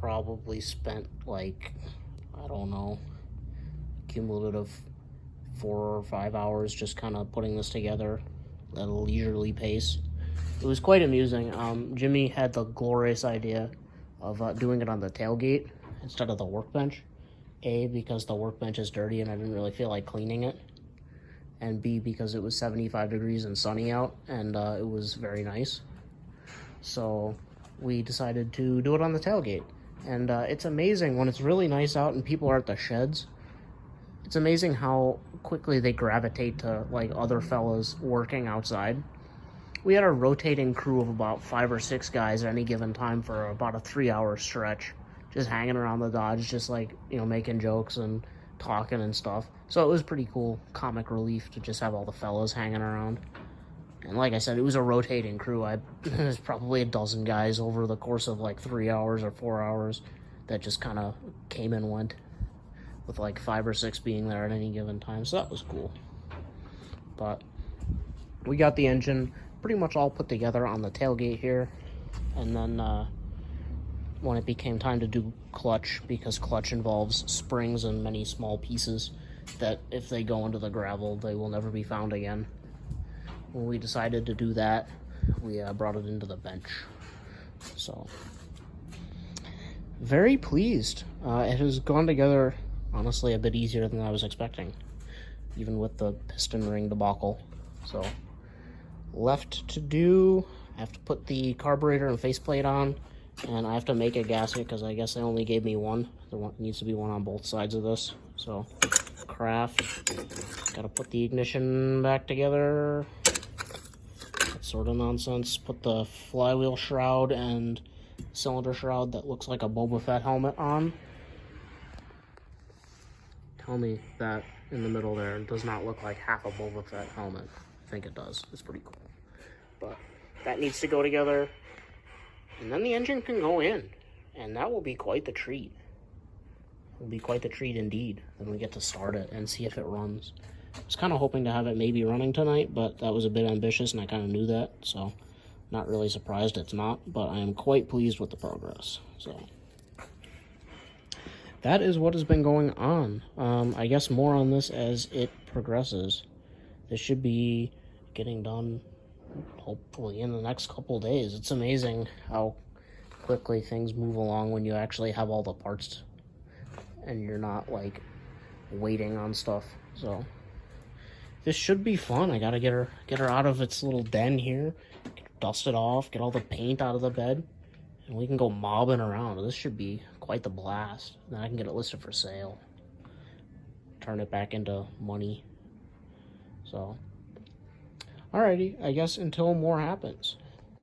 probably spent like, I don't know, cumulative 4 or 5 hours just kind of putting this together at a leisurely pace. It was quite amusing. Jimmy had the glorious idea of doing it on the tailgate instead of the workbench. A, because the workbench is dirty and I didn't really feel like cleaning it. And B, because it was 75 degrees and sunny out, and it was very nice. So we decided to do it on the tailgate. And it's amazing when it's really nice out and people are at the sheds. It's amazing how quickly they gravitate to like other fellas working outside. We had a rotating crew of about 5 or 6 guys at any given time for about a 3-hour stretch, just hanging around the Dodge, just like, you know, making jokes and talking and stuff. So it was pretty cool, comic relief to just have all the fellas hanging around. And like I said, it was a rotating crew. There's probably a dozen guys over the course of like 3 hours or 4 hours that just kind of came and went, with like 5 or 6 being there at any given time. So that was cool. But we got the engine pretty much all put together on the tailgate here. And then when it became time to do clutch, because clutch involves springs and many small pieces that if they go into the gravel, they will never be found again. When we decided to do that, we brought it into the bench. So, very pleased. It has gone together, honestly, a bit easier than I was expecting, even with the piston ring debacle. So, left to do, I have to put the carburetor and faceplate on, and I have to make a gasket because I guess they only gave me one. There needs to be one on both sides of this. So, craft. Gotta put the ignition back together. That sort of nonsense. Put the flywheel shroud and cylinder shroud that looks like a Boba Fett helmet on. Tell me that in the middle there does not look like half a Boba Fett helmet. I think it does. It's pretty cool. But that needs to go together. And then the engine can go in, and that will be quite the treat. It will be quite the treat indeed. Then we get to start it and see if it runs. I was kind of hoping to have it maybe running tonight, but that was a bit ambitious, and I kind of knew that, so not really surprised it's not, but I am quite pleased with the progress. So that is what has been going on. I guess more on this as it progresses. This should be getting done hopefully in the next couple days. It's amazing how quickly things move along when you actually have all the parts and you're not like waiting on stuff. So this should be fun. I gotta get her out of its little den here, dust it off, get all the paint out of the bed, and we can go mobbing around. This should be quite the blast. Then I can get it listed for sale, turn it back into money. So alrighty, I guess until more happens.